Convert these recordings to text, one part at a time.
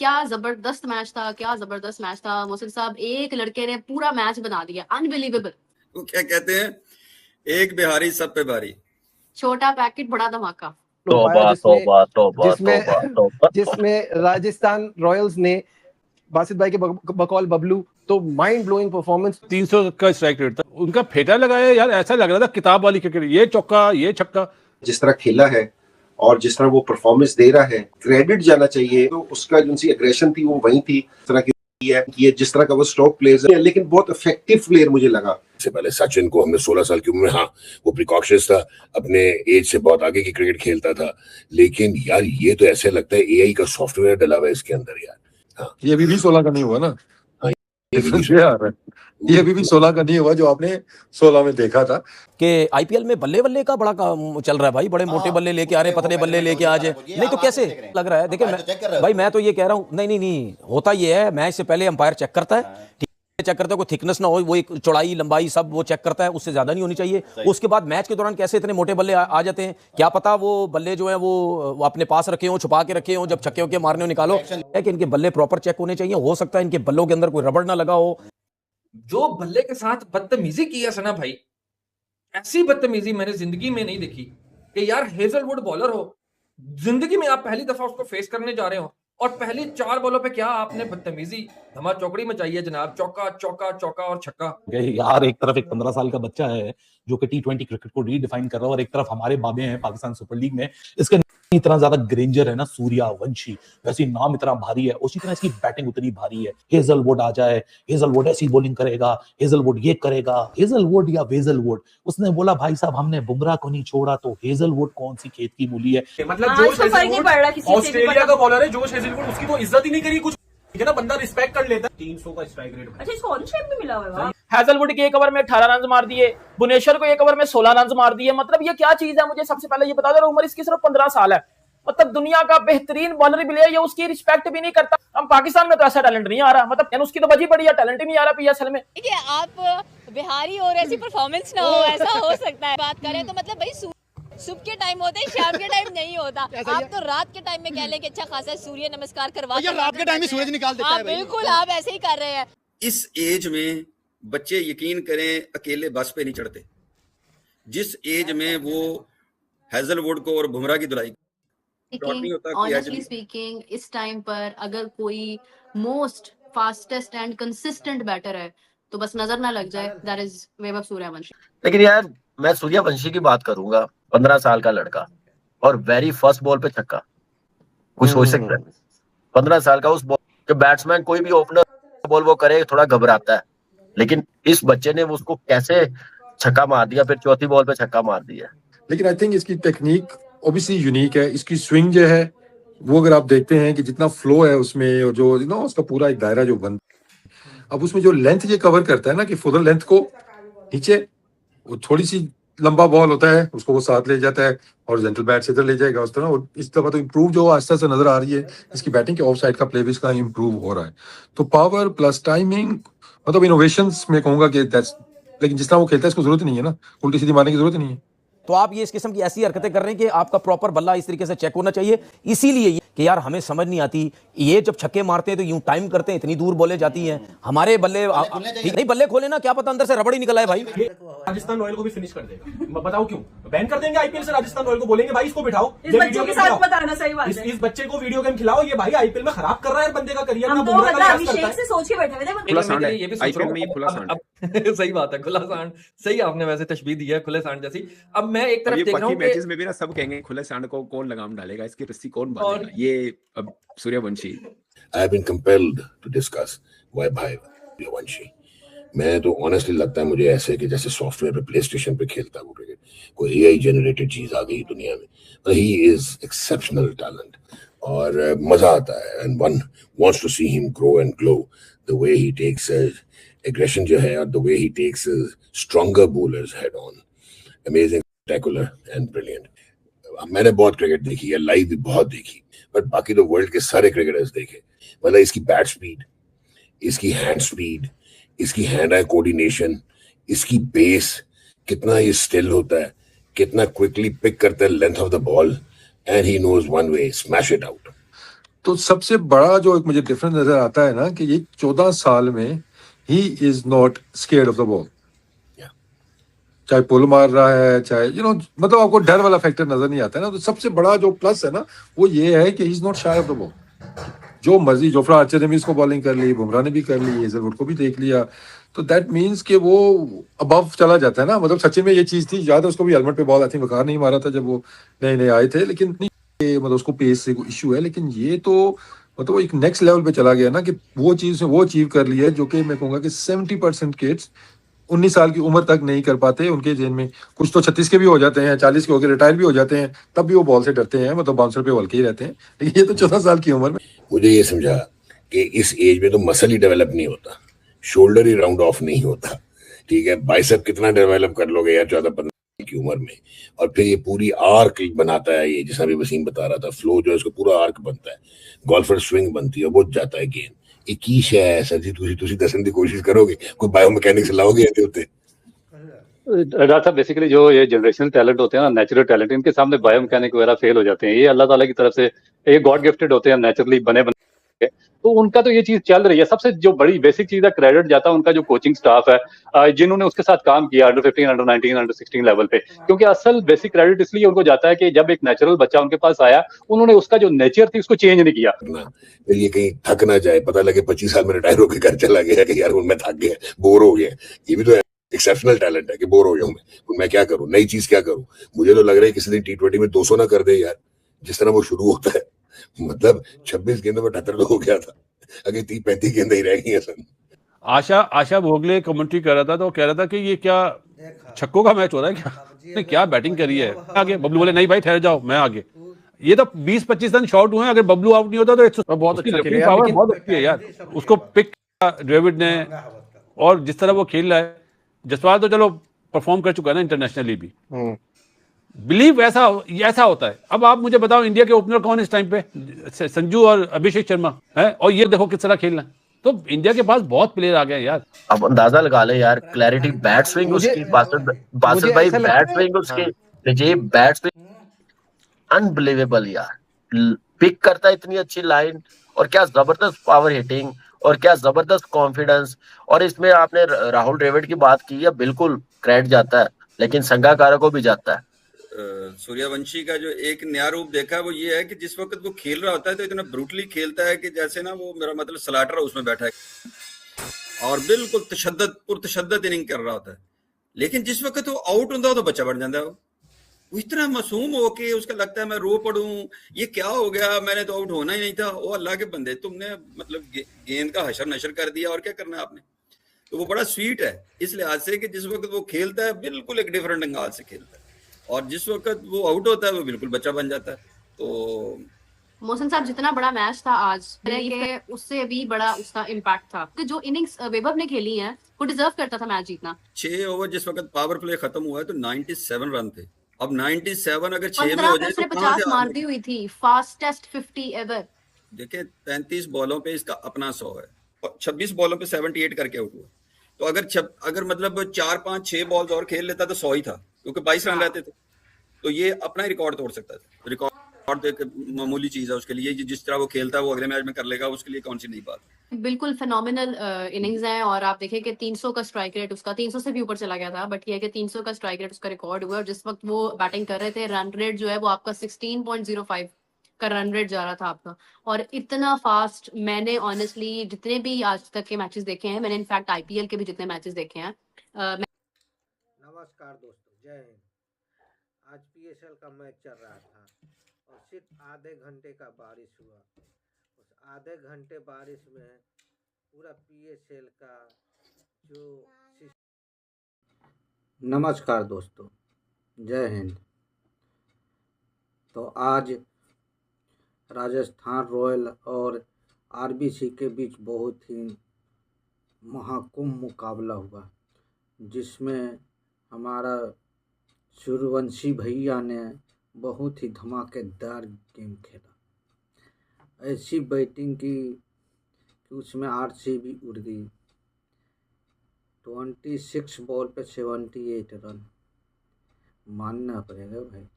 क्या जबरदस्त मैच था, क्या जबरदस्त मैच था मोहसिन साहब। एक लड़के ने पूरा मैच बना दिया, अनबिलीवेबल। वो क्या कहते हैं, एक बिहारी सब पे भारी। छोटा पैकेट बड़ा धमाका। तौबा तौबा तौबा जिसमें तौबा तौबा जिसमें राजस्थान रॉयल्स ने बासित भाई के बकौल बबलू तो माइंड ब्लोइंग परफॉर्मेंस। 300 का स्ट्राइक रेट था उनका, फेटा लगाया यार, ऐसा लग रहा था किताब वाली क्रिकेट, ये चौका ये छक्का। जिस तरह खेला है और जिस तरह वो परफॉर्मेंस दे रहा है, क्रेडिट जाना चाहिए। तो उसका जो उनकी एग्रेशन थी वो वही थी, इस तरह की है ये जिस तरह का वो स्ट्रोक प्लेयर है, लेकिन बहुत इफेक्टिव प्लेयर मुझे लगा। से पहले सचिन को हमने 16 साल की उम्र में, हाँ वो प्रिकॉशंस था, अपने एज से बहुत आगे की क्रिकेट खेलता था, लेकिन यार ये तो ऐसे लगता है एआई का सॉफ्टवेयर डला हुआ है इसके अंदर यार। हाँ ये अभी भी 16 का नहीं हुआ ना, ये अभी भी 16 का नहीं हुआ जो आपने 16 में देखा था। कि आईपीएल में बल्ले बल्ले का बड़ा चल रहा है भाई, बड़े मोटे बल्ले लेके आ रहे, पतले बल्ले लेके आ जाए, नहीं तो कैसे लग रहा है। देखिए भाई मैं तो ये कह रहा हूँ, नहीं होता ये है, मैच से पहले अंपायर चेक करता है, चेक करता है कोई थिकनेस ना हो, वो एक चौड़ाई लंबाई सब वो चेक करता है, उससे ज्यादा नहीं होनी चाहिए। उसके बाद मैच के दौरान कैसे इतने मोटे बल्ले आ जाते हैं, क्या पता वो बल्ले जो है वो अपने पास रखे हो, छुपा के रखे हो, जब छक्के वक्के मारने हो निकालो, है कि इनके बल्ले प्रॉपर चेक होने चाहिए। हो सकता है इनके बल्लों के अंदर कोई रबड़ ना लगा हो। जो बल्ले के साथ बदतमीजी की है सना भाई, ऐसी बदतमीजी मैंने जिंदगी में नहीं देखी कि यार हेजलवुड बॉलर हो, जिंदगी में आप पहली दफा उसको फेस करने जा रहे हो और पहली 4 बॉलों पे क्या आपने बदतमीजी धमा चौकड़ी मचाई है जनाब, चौका चौका चौका और छक्का। यार एक तरफ एक 15 साल का बच्चा है जो कि T20 क्रिकेट को रीडिफाइन कर रहा है, और एक तरफ हमारे बाबे हैं पाकिस्तान सुपर लीग में, इसके इतना ज्यादा ग्रेंजर है ना सूर्यवंशी, वैसे नाम इतना भारी है, उसी तरह इसकी बैटिंग उतनी भारी है। हेजलवुड आ जाए, हेजलवुड ऐसी बॉलिंग करेगा, हेजलवुड ये करेगा, हेजलवुड या वेजलवुड। उसने बोला भाई साहब हमने बुमराह को नहीं छोड़ा तो हेजलवुड कौन सी खेत की मूली है। मतलब जोश हेजलवुड ऑस्ट्रेलिया का बॉलर है, जोश हेजलवुड, उसकी तो इज्जत ही नहीं करी कुछ, ठीक है ना, बंदा रिस्पेक्ट कर लेता है। 300 का स्ट्राइक रेट। अच्छा इसको ऑनशेप भी मिला हुआ है। हेजलवुड के एक ओवर में 18 रन मार दिए, भुवनेश्वर को एक ओवर में 16 रन मार दिए। मतलब ये क्या चीज है, मुझे सबसे पहले ये बता दो, उम्र इसकी सिर्फ 15 साल है। मतलब दुनिया का बेहतरीन बॉलर भी ले, ये उसकी रिस्पेक्ट भी नहीं करता। हम पाकिस्तान में तो ऐसा टैलेंट नहीं आ रहा, मतलब उसकी तो बजी पड़ी है, टैलेंट ही नहीं आ रहा पीएसएल में। देखिए आप बिहारी और ऐसी परफॉर्मेंस ना हो, ऐसा हो सकता है। बात करें तो मतलब भाई सुबह के टाइम होता है, शाम के टाइम नहीं होता। आप तो रात के टाइम में कह लें कि अच्छा खासा सूर्य नमस्कार करवा, रात के टाइम में सूरज निकाल देता है। बिल्कुल आप ऐसे ही कर रहे हैं। इस एज में बच्चे यकीन करें अकेले बस पे नहीं चढ़ते, जिस एज में वो हेजलवुड को और बुमराह की धुलाई ऑनेस्टली स्पीकिंग इस टाइम पर अगर कोई most fastest and consistent batter है तो बस नजर ना लग जाए, दैट इज वैभव सूर्यवंशी। लेकिन यार मैं सूर्यवंशी की बात करूंगा, 15 साल का लड़का और वेरी फर्स्ट बॉल पे छक्का, कुछ सोच सकता है 15 साल का उस बॉल जो बैट्समैन कोई भी ओपनर बॉल वो करे थोड़ा घबराता है, लेकिन इस बच्चे ने उसको कैसे छक्का मार दिया, फिर चौथी बॉल पे छक्का मार दिया। लेकिन आई थिंक इसकी टेक्निक ऑब्वियसली यूनिक है, इसकी स्विंग जो है वो अगर आप देखते हैं कि जितना फ्लो है उसमें और जो उसका पूरा एक दायरा जो बन, अब उसमें जो लेंथ ये कवर करता है ना कि फुल लेंथ को नीचे वो थोड़ी सी लंबा बॉल होता है उसको वो साथ ले जाता है और जेंटल बैट से इधर ले जाएगा उस तरह, और इस दफा तो इम्प्रूव जो आस्ते से नजर आ रही है इसकी बैटिंग के ऑफ साइड का प्ले भी इसका इम्प्रूव हो रहा है। तो पावर प्लस टाइमिंग, मतलब इनोवेशंस में कहूंगा कि दैट्स, लेकिन जिस तरह वो खेलता है इसको जरूरत नहीं है ना, उल्टी सीधी मारने की जरूरत नहीं है। तो आप ये इस किस्म की ऐसी हरकतें कर रहे हैं कि आपका प्रॉपर बल्ला इस तरीके से चेक होना चाहिए। इसीलिए कि यार हमें समझ नहीं आती, ये जब छक्के मारते हैं तो यूं टाइम करते हैं, इतनी दूर बॉलें जाती हैं, हमारे बल्ले ठीक नहीं, बल्ले खोले ना, क्या पता अंदर से रबड़ ही निकल आए भाई। राजस्थान रॉयल को भी फिनिश कर देगा, बताओ क्यों बैन कर देंगे आईपीएल से। राजस्थान रॉयल को बोलेंगे भाई इसको बिठाओ, इस बच्चे के साथ बताना सही बात है, इस बच्चे को वीडियो गेम खिलाओ, ये भाई आईपीएल में खराब कर रहा है बंदे का करियर। हम तो अभिषेक से सोच के बैठे हुए थे, खुला सांड है आईपीएल में, खुला सांड सही बात है, खुला सांड सही आपने वैसे तशबीह दी है, खुले सांड जैसी। अब मैं एक तरफ देख रहा हूं मैचेस में भी ना सब कहेंगे खुले सांड को कौन लगाम डालेगा, इसकी रस्सी कौन बांधेगा, ये अब Suryavanshi. I have been compelled to discuss why भाई सूर्यवंशी। मैं तो ऑनेस्टली लगता है मुझे ऐसे कि जैसे सॉफ्टवेयर पे प्ले स्टेशन पे खेलता है वो क्रिकेट, कोई एआई जनरेटेड चीज आ गई दुनिया में। ही इज एक्सेप्शनल टैलेंट और मजा आता है, and one wants to see him grow and glow, the way he takes aggression जो है और the way he takes stronger bowlers head on, amazing, spectacular and brilliant. मैंने बहुत क्रिकेट देखी है, लाइव भी बहुत देखी, बट बाकी तो वर्ल्ड के सारे क्रिकेटर्स देखे। मतलब इसकी बैट स्पीड, इसकी हैंड स्पीड, इसकी हैंड आई कोऑर्डिनेशन, इसकी बेस, कितना ये स्टिल होता है, कितना क्विकली पिक करता है length of the ball, and he knows one way, smash it out. तो सबसे बड़ा जो एक मुझे डिफरेंस नजर आता है ना कि ये 14 साल में he is not scared of the ball, चाहे पुल मार रहा है चाहे मतलब आपको डर वाला फैक्टर नजर नहीं आता है ना। तो सबसे बड़ा जो प्लस है ना वो ये है कि he is not shy of the ball. जो मर्जी जोफ्रा आर्चर ने भी इसको बॉलिंग कर ली, बुमराह ने भी कर ली, हेजलवुड को भी देख लिया, तो दैट मीन्स कि वो अबव चला जाता है ना। मतलब सचिन में ये चीज थी, याद है उसको भी हेलमेट पे बॉल आई थिंक वकार नहीं मारा था जब वो नए नए आए थे, लेकिन मतलब उसको पेस से इशू है, लेकिन ये तो मतलब वो एक नेक्स्ट लेवल पे चला गया ना कि वो चीज वो अचीव कर लिया है जो कि मैं कहूंगा कि 70% किड्स 19 साल की उम्र तक नहीं कर पाते। उनके जेन में कुछ तो 36 के भी हो जाते हैं, 40 के होकर रिटायर भी हो जाते हैं, तब भी वो बॉल से डरते हैं, मतलब बाउंसर पे हल्के ही रहते हैं। लेकिन ये तो 14 साल की उम्र में मुझे ये समझा कि इस एज में तो मसल ही डेवलप नहीं होता, शोल्डर ही राउंड ऑफ नहीं होता, ठीक है। बाइसेप कितना डेवलप कर लोगे यार 14-15 की उम्र में, और फिर ये पूरी आर्क बनाता है, ये जैसा भी वसीम बता रहा था, फ्लो जो है उसको पूरा आर्क बनता है, गोल्फर स्विंग बनती है, वो जाता है गेंद। ਇਹ ਕੀ ਸ਼ੈ ਹੈ ਸਰ ਜੀ, ਤੁਸੀਂ ਦੱਸਣ ਦੀ ਕੋਸ਼ਿਸ਼ ਕਰੋਗੇ, कोई बायोमैकेनिक्स लाओगे ਇਹਦੇ ਉੱਤੇ? डॉक्टर साहब बेसिकली जो ये जनरेशनल टैलेंट होते हैं ना, नेचुरल टैलेंट, इनके सामने बायोमैकेनिक वगैरह फेल हो जाते हैं। ये अल्लाह ताला की तरफ से ये गॉड गिफ्टेड होते हैं, नेचुरली बने तो उनका तो ये चीज चल रही है। सबसे जो बड़ी बेसिक चीज है, क्रेडिट जाता है उनका जो कोचिंग स्टाफ है, जिन्होंने उसके साथ काम किया अंडर 15, अंडर 19, अंडर 16 लेवल पे। क्योंकि असल बेसिक क्रेडिट इसलिए उनको जाता है कि जब एक नेचुरल बच्चा उनके पास आया, उन्होंने उसका जो नेचर थी उसको चेंज नहीं किया। फिर ये कहीं थक ना जाए, पता लगे 25 साल में रिटायर होकर घर चला गया कि यार मैं थक गया, बोर हो गया। ये भी तो एक्सेप्शनल टैलेंट है कि बोर हो गया हूं मैं क्या करूं, नई चीज क्या करूं। मुझे तो लग रहा है किसी दिन T20 में 200 ना कर दे यार, जिस तरह वो शुरू होता है। मतलब 26 गेंदों में 78 हो गया था, अगर 30-35 गेंदें ही रह गई हैं सर। आशा भोगले कमेंट्री कर रहा था, तो कह रहा था कि ये क्या छक्कों का मैच हो रहा है क्या, ने क्या बैटिंग करी है। आगे बबलू बोले नहीं भाई ठहर जाओ, मैं आगे। ये तो 20-25 रन शॉर्ट हुए हैं, अगर बबलू आउट नहीं होता तो बहुत अच्छा खेला यार, पावर बहुत अच्छी है यार। उसको पिक डेविड ने, और जिस तरह वो खेल रहा है, जसवाल तो चलो परफॉर्म कर चुका है ना इंटरनेशनली भी। बिलीव ऐसा होता है। अब आप मुझे बताओ इंडिया के ओपनर कौन इस टाइम पे, संजू और अभिषेक शर्मा है, और ये देखो किस तरह खेलना है। तो इंडिया के पास बहुत प्लेयर आ गए यार। अब अंदाजा लगा ले यार, क्लैरिटी, बैट स्विंग उसकी, बासित भाई बैट स्विंग उसकी, देखिए बैट स्विंग अनबिलीवेबल यार, पिक करता है इतनी अच्छी लाइन, और क्या जबरदस्त पावर हिटिंग, और क्या जबरदस्त कॉन्फिडेंस। और इसमें आपने राहुल द्रविड़ की बात की है, बिल्कुल क्रेडिट जाता है, लेकिन संगाकारा को भी जाता है। सूर्यवंशी का जो एक नया रूप देखा है वो ये है कि जिस वक्त वो खेल रहा होता है तो इतना ब्रूटली खेलता है कि जैसे ना वो, मेरा मतलब स्लाटर उसमें बैठा है और बिल्कुल पुरतशद्दद इनिंग कर रहा होता है। लेकिन जिस वक्त वो आउट होता है तो बच्चा बन जाता है। वो इतना मासूम हो के उसका लगता है मैं रो पड़ूं, ये क्या हो गया, मैंने तो आउट होना ही नहीं था। वो अल्लाह के बंदे, तुमने मतलब गेंद का हशर नशर कर दिया, और क्या करना है आपने। तो वो बड़ा स्वीट है इस लिहाज से कि जिस वक्त वो खेलता है बिल्कुल एक डिफरेंट अंदाज से खेलता है, और जिस वक्त वो आउट होता है वो बिल्कुल बच्चा बन जाता है। तो मोहसिन साहब, जितना बड़ा मैच था आज, ये उससे भी बड़ा उसका इम्पैक्ट था कि जो इनिंग्स वैभव ने खेली है वो डिजर्व करता था मैच जीतना। 6 ओवर जिस वक्त पावर प्ले खत्म हुआ है तो 97 रन थे। अब 97 अगर 6 में हो जाए तो 50 मार दी हुई थी, फास्टेस्ट 50 एवर। देखिए 33 बॉलों पे इसका अपना 100 है, और 26 बॉलों पे 78 करके आउट हुआ। तो अगर मतलब 4-5-6 बॉल्स और खेल लेता तो 100 ही था, क्योंकि 22 रन रहते थे। तो ये अपना ही रिकॉर्ड तोड़ सकता था। रिकॉर्ड एक मामूली चीज है उसके लिए, जिस तरह वो खेलता है वो अगले मैच में कर लेगा, उसके लिए कौन सी नई बात। बिल्कुल फिनोमिनल इनिंग्स है। और आप देखें कि 300 का स्ट्राइक रेट उसका 300 से भी ऊपर चला गया था, बट ये है कि 300 का स्ट्राइक रेट उसका रिकॉर्ड हुआ। और जिस वक्त वो बैटिंग कर रहे थे, रन रेट जो है वो आपका 16.05 का रन रेट जा रहा था आपका। और इतना फास्ट मैंने ऑनेस्टली जितने भी आज तक के मैचेस देखे हैं, मैंने इनफैक्ट IPL के भी जितने मैचेस देखे हैं। नमस्कार दोस्तों, जय हिंद। आज PSL का मैच चल रहा था और सिर्फ आधे घंटे का बारिश हुआ। उस आधे घंटे बारिश में पूरा PSL का जो नमस्कार दोस्तों, जय हिंद। तो आज राजस्थान रॉयल और RBC के बीच बहुत ही महाकुंभ मुकाबला हुआ, जिसमें हमारा सूर्यवंशी भैया ने बहुत ही धमाकेदार गेम खेला। ऐसी बैटिंग की कि उसमें 8 से भी उड़ गई। 26 बॉल पे 78 रन, मानना पड़ेगा भाई।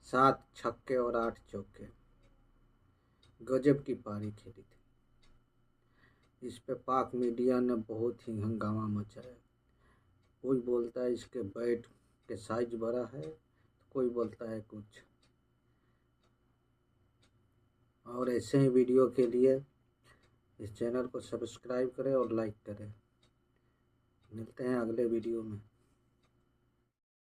7 छक्के और 8 चौके। गजब की पारी खेली थी। इस पे पाक मीडिया ने बहुत ही हंगामा मचाया। कोई बोलता है इसके बैट के साइज बड़ा है, कोई बोलता है कुछ। और ऐसे ही वीडियो के लिए इस चैनल को सब्सक्राइब करें और लाइक करें। मिलते हैं अगले वीडियो में।